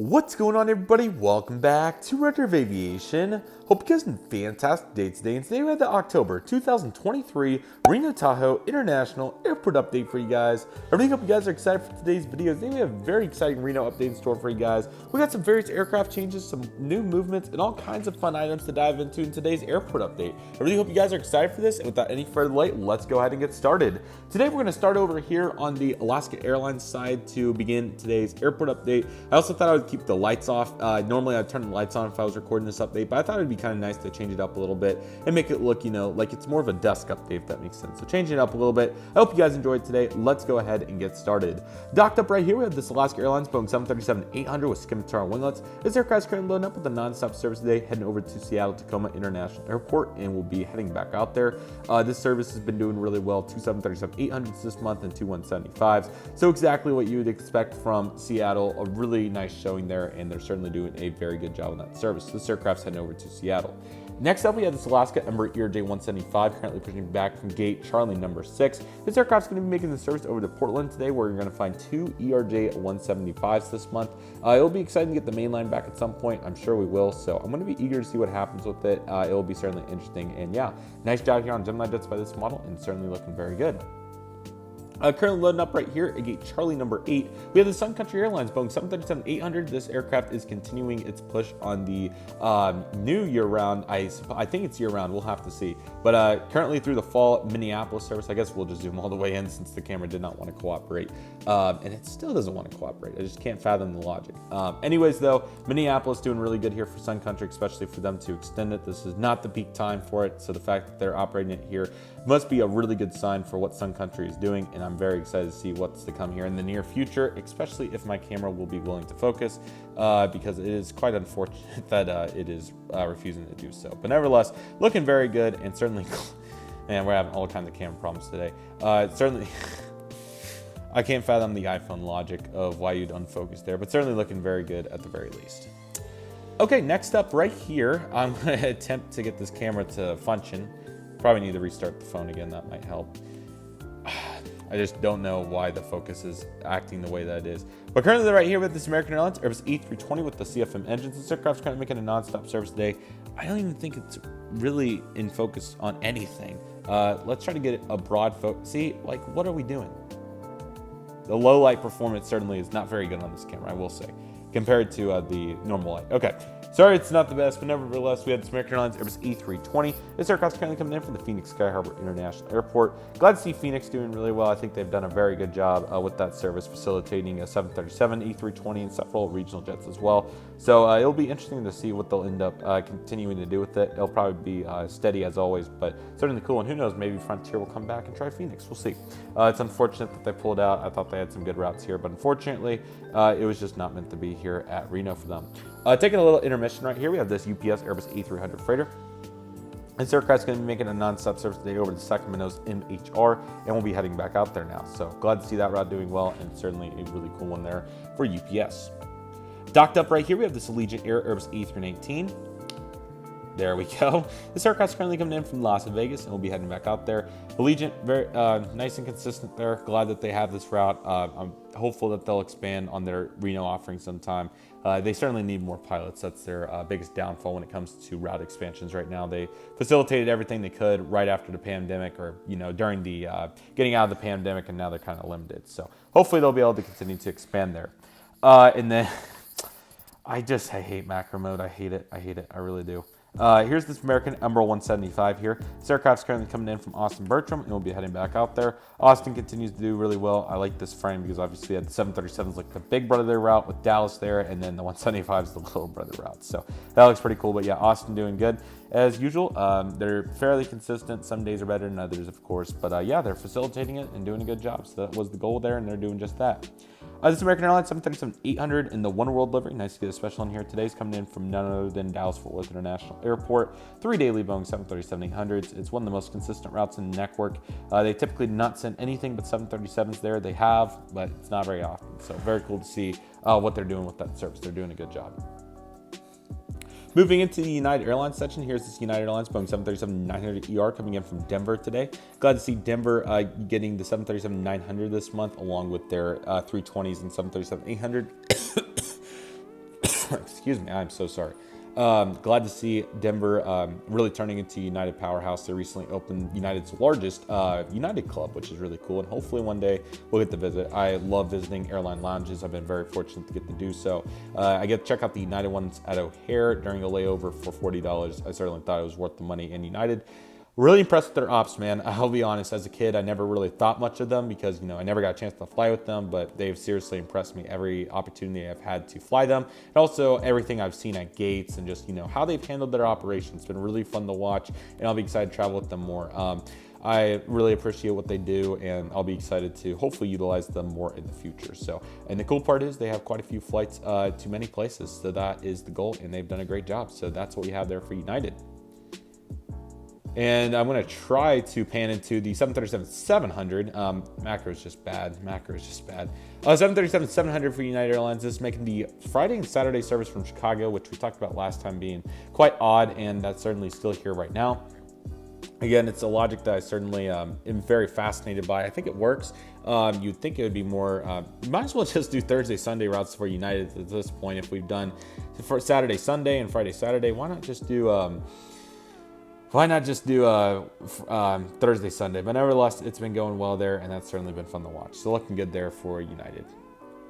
What's going on, everybody? Welcome back to Redriveraviation. Hope you guys had a fantastic day today. And today we have the October 2023 Reno-Tahoe International Airport update for you guys. I really hope you guys are excited for today's video. Today we have a very exciting Reno update in store for you guys. We got some various aircraft changes, some new movements, and all kinds of fun items to dive into in today's airport update. I really hope you guys are excited for this. And without any further delay, let's go ahead and get started. Today we're going to start over here on the Alaska Airlines side to begin today's airport update. I also thought I would keep the lights off. Normally I'd turn the lights on if I was recording this update, but I thought it'd be kind of nice to change it up a little bit and make it look, like it's more of a desk update, if that makes sense. So changing it up a little bit. I hope you guys enjoyed today. Let's go ahead and get started. Docked up right here, we have this Alaska Airlines Boeing 737-800 with Scimitar winglets. This aircraft is currently loading up with a non-stop service today, heading over to Seattle Tacoma International Airport, and we'll be heading back out there. This service has been doing really well. 2 737-800s this month and 2 175s. So exactly what you would expect from Seattle. A really nice showing there, and they're certainly doing a very good job on that service. This aircraft's heading over to Seattle. Next up, we have this Alaska Embraer ERJ-175 currently pushing back from gate Charlie number 6. This aircraft's going to be making the service over to Portland today, where you're going to find 2 ERJ-175s this month. It'll be exciting to get the mainline back at some point. I'm sure we will, so I'm going to be eager to see what happens with it. It'll be certainly interesting, and yeah, nice job here on GeminiJets by this model, and certainly looking very good. Currently loading up right here at gate Charlie number 8, we have the Sun Country Airlines Boeing 737-800. This aircraft is continuing its push on the new year-round. I think it's year-round. We'll have to see. But currently through the fall Minneapolis service, I guess we'll just zoom all the way in since the camera did not want to cooperate. And it still doesn't want to cooperate. I just can't fathom the logic. Anyways, though, Minneapolis doing really good here for Sun Country, especially for them to extend it. This is not the peak time for it, so the fact that they're operating it here must be a really good sign for what Sun Country is doing, and I'm very excited to see what's to come here in the near future, especially if my camera will be willing to focus, because it is quite unfortunate that it is refusing to do so. But nevertheless, looking very good, and certainly, man, we're having all kinds of camera problems today. Certainly, I can't fathom the iPhone logic of why you'd unfocus there, but certainly looking very good at the very least. Okay, next up right here, I'm going to attempt to get this camera to function. Probably need to restart the phone again, that might help. I just don't know why the focus is acting the way that it is. But currently right here with this American Airlines Airbus A320 with the CFM engines. This aircraft's currently making a non-stop service today. I don't even think it's really in focus on anything. Let's try to get a broad focus. See, like, what are we doing? The low light performance certainly is not very good on this camera, I will say, compared to the normal light. Okay, sorry it's not the best, but nevertheless, we had this American Airlines Airbus A320. This aircraft's currently coming in from the Phoenix Sky Harbor International Airport. Glad to see Phoenix doing really well. I think they've done a very good job with that service, facilitating a 737, A320, and several regional jets as well. So it'll be interesting to see what they'll end up continuing to do with it. It'll probably be steady as always, but certainly cool. And who knows, maybe Frontier will come back and try Phoenix. We'll see. It's unfortunate that they pulled out. I thought they had some good routes here, but unfortunately, it was just not meant to be here at Reno for them. Taking a little intermission right here, we have this UPS Airbus A300 freighter. This aircraft's going to be making a non-stop service today over to Sacramento's MHR, and we'll be heading back out there now. So glad to see that route doing well, and certainly a really cool one there for UPS. Docked up right here, we have this Allegiant Air Airbus A319. There we go. This aircraft's currently coming in from Las Vegas, and we'll be heading back out there. Allegiant, very nice and consistent there. Glad that they have this route. I'm hopeful that they'll expand on their Reno offering sometime. They certainly need more pilots. That's their biggest downfall when it comes to route expansions right now. They facilitated everything they could right after the pandemic, or during the getting out of the pandemic, and now they're kind of limited. So hopefully they'll be able to continue to expand there. And then I hate macro mode. I hate it. I really do. Here's this American Emerald 175 here. This aircraft's currently coming in from Austin Bertram, and we'll be heading back out there. Austin continues to do really well. I like this frame because obviously the 737s like the big brother route with Dallas there, and then the 175 is the little brother route. So that looks pretty cool. But yeah, Austin doing good as usual. They're fairly consistent. Some days are better than others, of course. But yeah, they're facilitating it and doing a good job. So that was the goal there, and they're doing just that. This American Airlines 737-800 in the One World livery. Nice to get a special in here. Today's coming in from none other than Dallas-Fort Worth International Airport. 3 daily Boeing 737-800s. It's one of the most consistent routes in the network. They typically do not send anything but 737s there. They have, but it's not very often. So very cool to see what they're doing with that service. They're doing a good job. Moving into the United Airlines section, here's this United Airlines Boeing 737-900ER coming in from Denver today. Glad to see Denver getting the 737-900 this month, along with their 320s and 737-800. excuse me, I'm so sorry. Glad to see Denver really turning into United powerhouse. They recently opened United's largest United club, which is really cool. And hopefully one day we'll get to visit. I love visiting airline lounges. I've been very fortunate to get to do so. I get to check out the United ones at O'Hare during a layover for $40. I certainly thought it was worth the money in United. Really impressed with their ops, man. I'll be honest, as a kid, I never really thought much of them because, I never got a chance to fly with them, but they've seriously impressed me every opportunity I've had to fly them. And also everything I've seen at gates and just, how they've handled their operations. It's been really fun to watch, and I'll be excited to travel with them more. I really appreciate what they do, and I'll be excited to hopefully utilize them more in the future. So, and the cool part is they have quite a few flights to many places. So that is the goal, and they've done a great job. So that's what we have there for United. And I'm going to try to pan into the 737-700. Macro is just bad. 737-700 for United Airlines. This is making the Friday and Saturday service from Chicago, which we talked about last time being quite odd, and that's certainly still here right now. Again, it's a logic that I certainly am very fascinated by. I think it works. You'd think it would be more, might as well just do Thursday, Sunday routes for United at this point. If we've done for Saturday, Sunday, and Friday, Saturday, why not just do Thursday, Sunday? But nevertheless, it's been going well there, and that's certainly been fun to watch. So looking good there for United.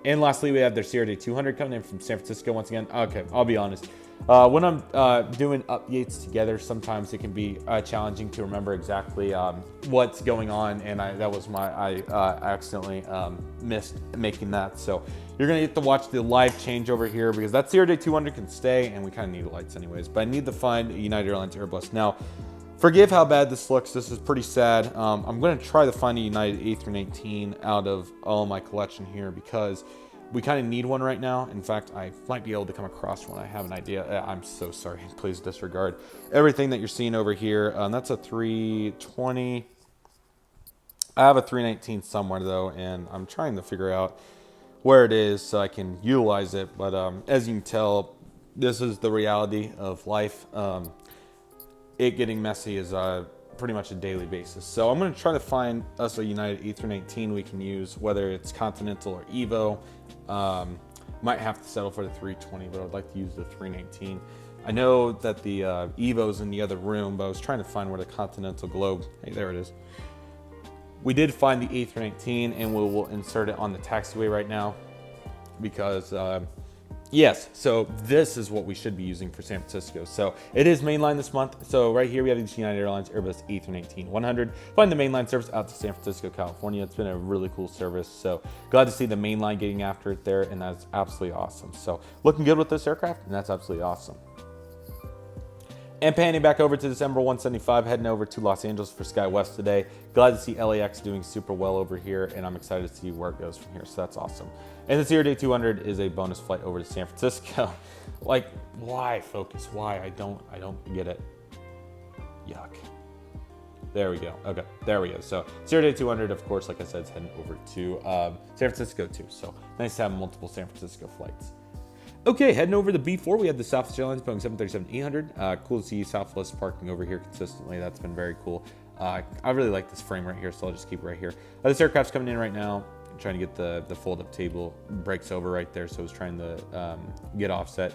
And lastly, we have their CRJ 200 coming in from San Francisco once again. Okay, I'll be honest. When I'm doing updates together, sometimes it can be challenging to remember exactly what's going on, and I accidentally missed making that. So you're gonna get to watch the live changeover here because that CRJ 200 can stay, and we kind of need lights anyways. But I need to find a United Airlines Airbus now. Forgive how bad this looks. This is pretty sad. I'm going to try to find a United A319 out of all my collection here because we kind of need one right now. In fact, I might be able to come across one. I have an idea. I'm so sorry. Please disregard everything that you're seeing over here. That's a 320. I have a 319 somewhere though, and I'm trying to figure out where it is so I can utilize it. But as you can tell, this is the reality of life. It getting messy is pretty much a daily basis. So I'm going to try to find us a United E319 we can use, whether it's Continental or Evo. Might have to settle for the 320, but I'd like to use the 319. I know that the Evo's in the other room, but I was trying to find where the Continental Globe, hey, there it is. We did find the A319, and we will insert it on the taxiway right now because yes, so this is what we should be using for San Francisco. So it is mainline this month. So right here we have the United Airlines Airbus A319-100. Find the mainline service out to San Francisco, California. It's been a really cool service. So glad to see the mainline getting after it there, and that's absolutely awesome. So looking good with this aircraft, and that's absolutely awesome. And panning back over to December 175, heading over to Los Angeles for SkyWest today. Glad to see LAX doing super well over here, and I'm excited to see where it goes from here, so that's awesome. And the CRJ 200 is a bonus flight over to San Francisco. Like, why, Focus? Why? I don't get it. Yuck. There we go. Okay, there we go. So CRJ 200, of course, like I said, is heading over to San Francisco too. So nice to have multiple San Francisco flights. Okay, heading over to B4, we have the Southwest Airlines Boeing 737-800. Cool to see Southwest parking over here consistently. That's been very cool. I really like this frame right here, so I'll just keep it right here. This aircraft's coming in right now. I'm trying to get the fold-up table. Breaks over right there, so I was trying to get offset.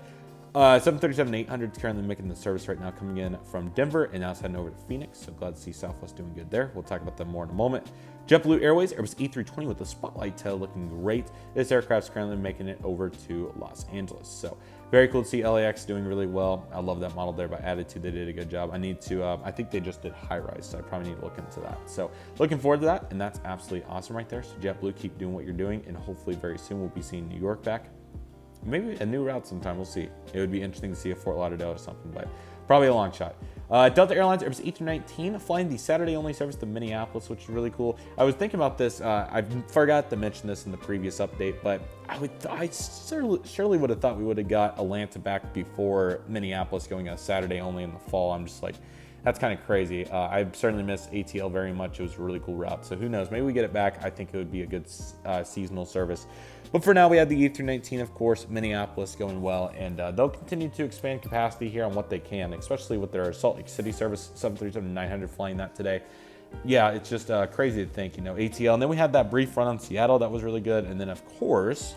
737-800 is currently making the service right now, coming in from Denver, and now it's heading over to Phoenix. So glad to see Southwest doing good there. We'll talk about them more in a moment. JetBlue Airways, Airbus A320 with the spotlight tail looking great. This aircraft's currently making it over to Los Angeles. So very cool to see LAX doing really well. I love that model there by Attitude. They did a good job. I need to, I think they just did high rise, so I probably need to look into that. So looking forward to that, and that's absolutely awesome right there. So JetBlue, keep doing what you're doing, and hopefully very soon we'll be seeing New York back. Maybe a new route sometime, we'll see. It would be interesting to see a Fort Lauderdale or something, but probably a long shot. Delta Airlines Airbus A319 flying the Saturday-only service to Minneapolis, which is really cool. I was thinking about this. I forgot to mention this in the previous update, but I surely would have thought we would have got Atlanta back before Minneapolis going on Saturday only in the fall. I'm just like, that's kind of crazy. I certainly miss ATL very much. It was a really cool route. So who knows? Maybe we get it back. I think it would be a good seasonal service. But for now, we have the A319, of course, Minneapolis going well. And they'll continue to expand capacity here on what they can, especially with their Salt Lake City service, 737-900 flying that today. Yeah, it's just crazy to think, ATL. And then we had that brief run on Seattle. That was really good. And then, of course,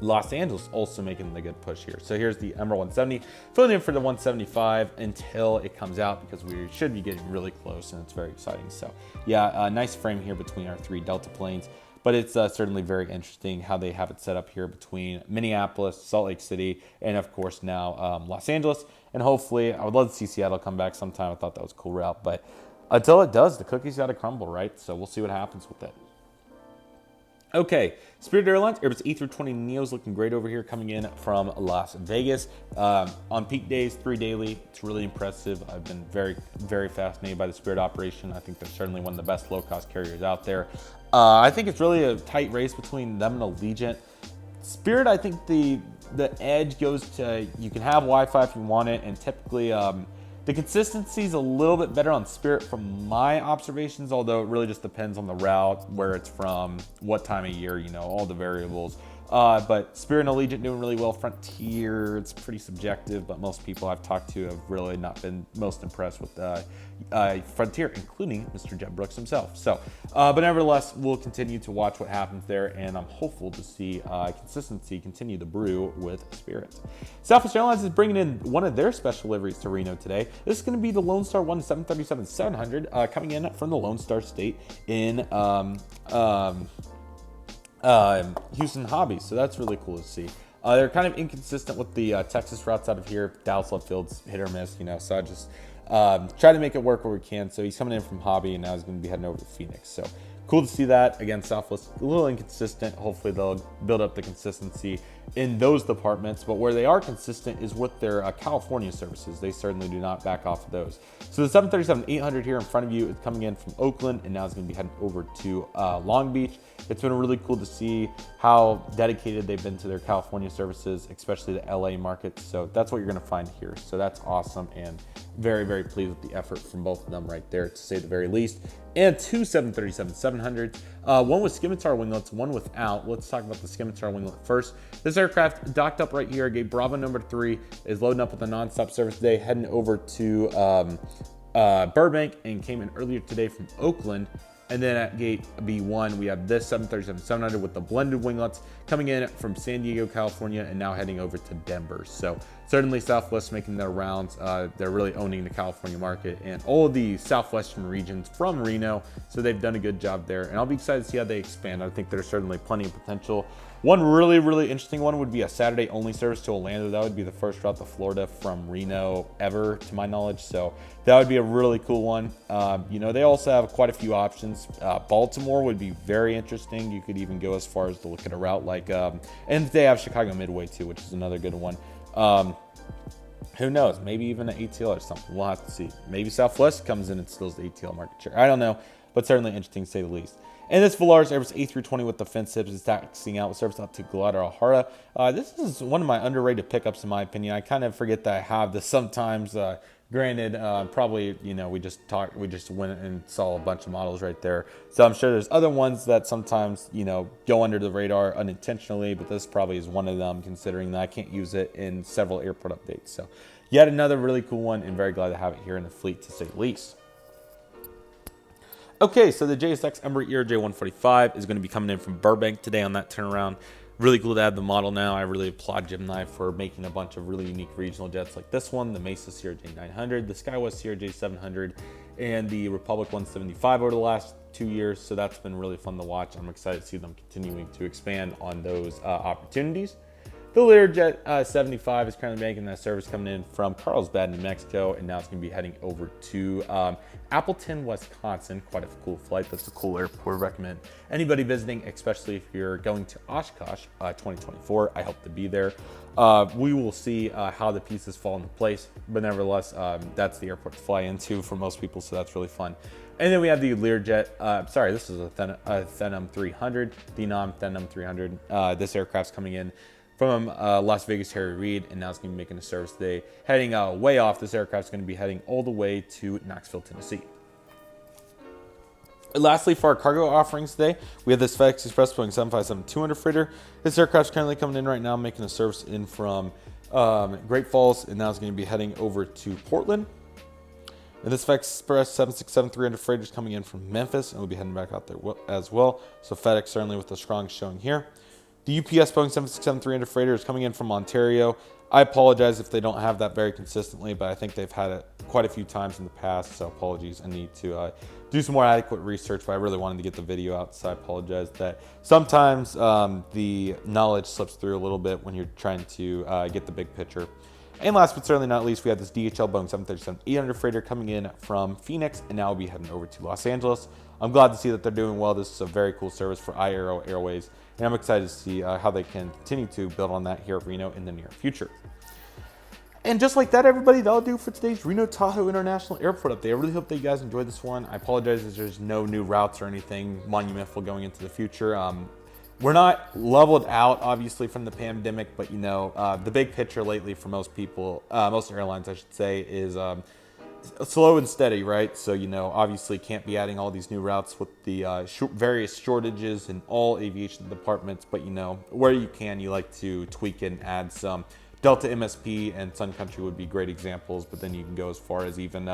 Los Angeles also making the good push here. So here's the Emerald 170, filling in for the 175 until it comes out, because we should be getting really close, and it's very exciting. So yeah, a nice frame here between our 3 Delta planes, but it's certainly very interesting how they have it set up here between Minneapolis, Salt Lake City, and of course now Los Angeles. And hopefully, I would love to see Seattle come back sometime. I thought that was a cool route, but until it does, the cookies got to crumble, right? So we'll see what happens with it. Okay, Spirit Airlines, Airbus A320neos looking great over here, coming in from Las Vegas. On peak days, 3 daily, it's really impressive. I've been very, very fascinated by the Spirit operation. I think they're certainly one of the best low-cost carriers out there. I think it's really a tight race between them and Allegiant. Spirit, I think the edge goes to, you can have Wi-Fi if you want it, and typically the consistency is a little bit better on Spirit from my observations, although it really just depends on the route, where it's from, what time of year, you know, all the variables. But Spirit and Allegiant doing really well. Frontier, it's pretty subjective, but most people I've talked to have really not been most impressed with Frontier, including Mr. Jeb Brooks himself. So, but nevertheless, we'll continue to watch what happens there, and I'm hopeful to see consistency continue to brew with Spirit. Southwest Airlines is bringing in one of their special liveries to Reno today. This is going to be the Lone Star 737-700, coming in from the Lone Star State in Houston Hobby, so that's really cool to see. They're kind of inconsistent with the Texas routes out of here. Dallas left field's hit or miss, you know, so I just try to make it work where we can. So he's coming in from Hobby, and now he's going to be heading over to Phoenix. So cool to see that. Again, Southwest a little inconsistent. Hopefully they'll build up the consistency in those departments, but where they are consistent is with their California services. They certainly do not back off of those. So the 737-800 here in front of you is coming in from Oakland, and now it's going to be heading over to Long Beach. It's been really cool to see how dedicated they've been to their California services, especially the LA market. So that's what you're going to find here. So that's awesome, and very, very pleased with the effort from both of them right there, to say the very least. And 2 737-700s, one with scimitar winglets, one without. Let's talk about the scimitar winglet first. This aircraft docked up right here. Gate Bravo number 3 is loading up with a nonstop service today, heading over to Burbank, and came in earlier today from Oakland. And then at gate B1, we have this 737-700 with the blended winglets coming in from San Diego, California, and now heading over to Denver. So certainly Southwest making their rounds. They're really owning the California market and all of the southwestern regions from Reno. So they've done a good job there, and I'll be excited to see how they expand. I think there's certainly plenty of potential. One really, really interesting one would be a Saturday only service to Orlando. That would be the first route to Florida from Reno ever, to my knowledge. So that would be a really cool one. You know, they also have quite a few options. Baltimore would be very interesting. You could even go as far as to look at a route like, and they have Chicago Midway too, which is another good one. Who knows? Maybe even an ATL or something. We'll have to see. Maybe Southwest comes in and steals the ATL market share. I don't know, but certainly interesting to say the least. And this Volaris Airbus A320 with the fin tips is taxiing out with service out to Guadalajara. This is one of my underrated pickups in my opinion. I kind of forget that I have this sometimes. Granted, probably, you know, we just went and saw a bunch of models right there. So I'm sure there's other ones that sometimes, you know, go under the radar unintentionally, but this probably is one of them, considering that I can't use it in several airport updates. So yet another really cool one, and very glad to have it here in the fleet, to say the least. Okay, so the JSX Embraer ERJ-145 is going to be coming in from Burbank today on that turnaround. Really cool to have the model now. I really applaud Gemini for making a bunch of really unique regional jets like this one, the Mesa CRJ-900, the Skywest CRJ-700, and the Republic 175 over the last 2 years. So that's been really fun to watch. I'm excited to see them continuing to expand on those opportunities. The Learjet 75 is currently making that service, coming in from Carlsbad, New Mexico, and now it's going to be heading over to Appleton, Wisconsin. Quite a cool flight. That's a cool airport. Recommend anybody visiting, especially if you're going to Oshkosh 2024. I hope to be there. We will see how the pieces fall into place, but nevertheless, that's the airport to fly into for most people, so that's really fun. And then we have the Learjet, sorry, this is a Phenom 300, the non-Phenom 300. This aircraft's coming in from Las Vegas Harry Reid, and now it's going to be making a service today. Heading way off, this aircraft is going to be heading all the way to Knoxville, Tennessee. Lastly, for our cargo offerings today, we have this FedEx Express Boeing 757-200 freighter. This aircraft is currently coming in right now, making a service in from Great Falls, and now it's going to be heading over to Portland. And this FedEx Express 767-300 freighter is coming in from Memphis, and we'll be heading back out there as well. So FedEx certainly with a strong showing here. The UPS Boeing 767-300 freighter is coming in from Ontario. I apologize if they don't have that very consistently, but I think they've had it quite a few times in the past, so apologies. I need to do some more adequate research, but I really wanted to get the video out, so I apologize that sometimes the knowledge slips through a little bit when you're trying to get the big picture. And last but certainly not least, we have this DHL Boeing 737-800 freighter coming in from Phoenix, and now we'll be heading over to Los Angeles. I'm glad to see that they're doing well. This is a very cool service for iAero Airways, and I'm excited to see how they can continue to build on that here at Reno in the near future. And just like that, everybody, that'll do for today's Reno-Tahoe International Airport update. I really hope that you guys enjoyed this one. I apologize if there's no new routes or anything monumental going into the future. We're not leveled out, obviously, from the pandemic, but, you know, the big picture lately for most people, most airlines, I should say, is slow and steady, right? So, you know, obviously can't be adding all these new routes with the various shortages in all aviation departments, but, you know, where you can, you like to tweak and add some. Delta MSP and Sun Country would be great examples, but then you can go as far as even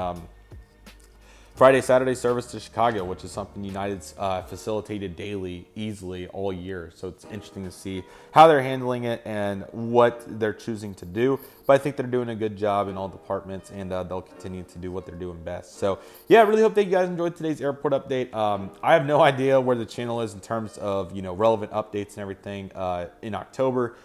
Friday, Saturday service to Chicago, which is something United's facilitated daily, easily all year. So it's interesting to see how they're handling it and what they're choosing to do. But I think they're doing a good job in all departments, and they'll continue to do what they're doing best. So yeah, I really hope that you guys enjoyed today's airport update. I have no idea where the channel is in terms of, you know, relevant updates and everything in October.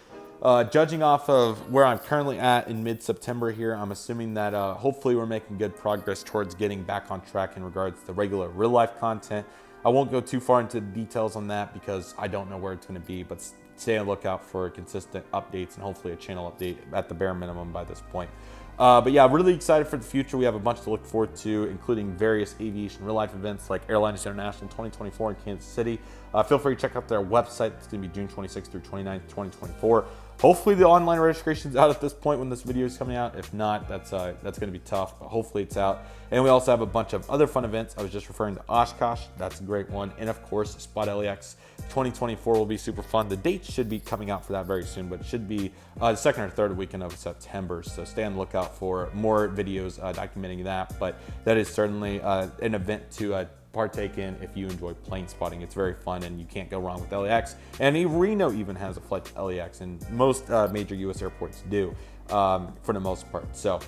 Judging off of where I'm currently at in mid-September here, I'm assuming that hopefully we're making good progress towards getting back on track in regards to regular real-life content. I won't go too far into the details on that because I don't know where it's going to be, but stay on the lookout for consistent updates and hopefully a channel update at the bare minimum by this point. But yeah, really excited for the future. We have a bunch to look forward to, including various aviation real-life events like Airliners International 2024 in Kansas City. Feel free to check out their website. It's going to be June 26th through 29th, 2024. Hopefully the online registration is out at this point when this video is coming out. If not, that's going to be tough, but hopefully it's out. And we also have a bunch of other fun events. I was just referring to Oshkosh. That's a great one. And of course, Spot LAX 2024 will be super fun. The dates should be coming out for that very soon, but it should be the second or third weekend of September. So stay on the lookout for more videos documenting that. But that is certainly an event to partake in if you enjoy plane spotting. It's very fun and you can't go wrong with LAX. And Reno even has a flight to LAX, and most major US airports do for the most part. So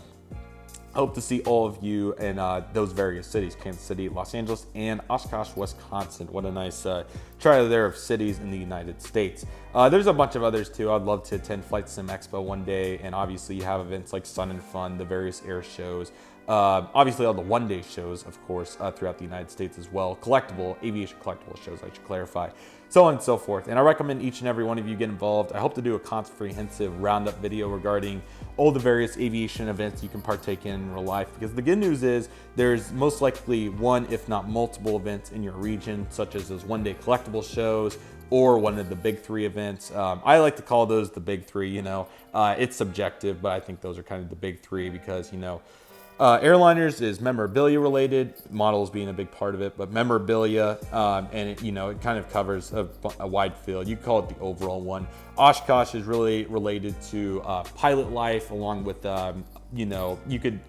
hope to see all of you in those various cities, Kansas City, Los Angeles, and Oshkosh, Wisconsin. What a nice trio there of cities in the United States. There's a bunch of others too. I'd love to attend Flight Sim Expo one day, and obviously you have events like Sun and Fun, the various air shows, obviously all the one-day shows, of course, throughout the United States as well. Aviation collectible shows, I should clarify. So on and so forth. And I recommend each and every one of you get involved. I hope to do a comprehensive roundup video regarding all the various aviation events you can partake in real life, because the good news is there's most likely one, if not multiple events in your region, such as those one-day collectible shows or one of the big three events. I like to call those the big three, you know. It's subjective, but I think those are kind of the big three because, you know, airliners is memorabilia related, models being a big part of it, but memorabilia, and it, you know, it kind of covers a wide field. You call it the overall one. Oshkosh is really related to pilot life, along with you know, you could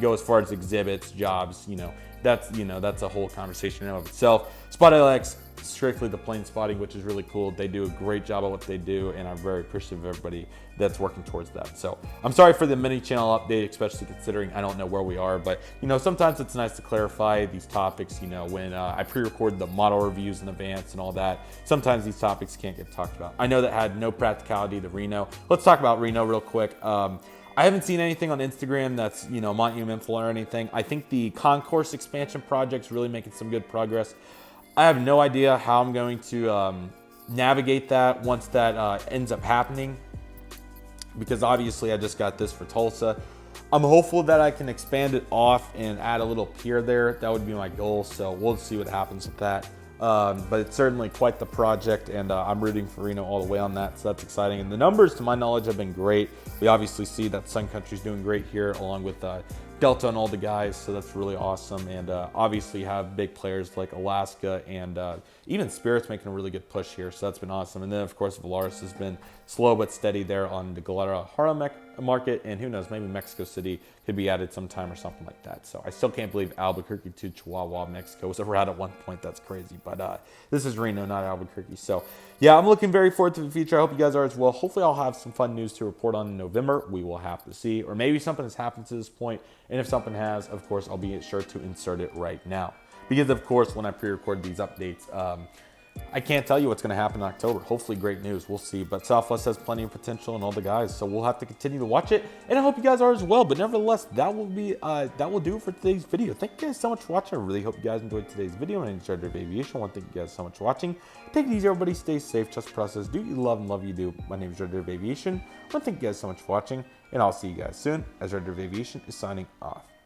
go as far as exhibits, jobs. You know, that's a whole conversation in and of itself. Spot LX, strictly the plane spotting, which is really cool. They do a great job at what they do, and I'm very appreciative of everybody that's working towards that. So I'm sorry for the mini channel update, especially considering I don't know where we are, but you know, sometimes it's nice to clarify these topics. You know, when I pre-record the model reviews in advance and all that, sometimes these topics can't get talked about. I know that had no practicality to Reno. Let's talk about Reno real quick. I haven't seen anything on Instagram that's, you know, monumental or anything. I think the concourse expansion project's really making some good progress. I have no idea how I'm going to navigate that once that ends up happening, because obviously I just got this for Tulsa. I'm hopeful that I can expand it off and add a little pier there. That would be my goal, so we'll see what happens with that. But it's certainly quite the project, and I'm rooting for Reno all the way on that, so that's exciting. And the numbers, to my knowledge, have been great. We obviously see that Sun Country's doing great here, along with Delta and all the guys, so that's really awesome. And obviously have big players like Alaska and even Spirit's making a really good push here, so that's been awesome. And then of course Volaris has been slow but steady there on the Guadalajara market, and who knows, maybe Mexico City could be added sometime or something like that. So I still can't believe Albuquerque to Chihuahua, Mexico was ever out at one point. That's crazy. But this is Reno, not Albuquerque. So yeah, I'm looking very forward to the future. I hope you guys are as well. Hopefully I'll have some fun news to report on in November. We will have to see. Or maybe something has happened to this point. And if something has, of course, I'll be sure to insert it right now. Because of course, when I pre-record these updates, I can't tell you what's going to happen in October. Hopefully great news. We'll see. But Southwest has plenty of potential and all the guys. So we'll have to continue to watch it. And I hope you guys are as well. But nevertheless, that will do it for today's video. Thank you guys so much for watching. I really hope you guys enjoyed today's video. My name is Redriveraviation. I want to thank you guys so much for watching. Take it easy, everybody. Stay safe. Trust the process. Do what you love and love you do. My name is Redriveraviation. I want to thank you guys so much for watching. And I'll see you guys soon as Redriveraviation is signing off.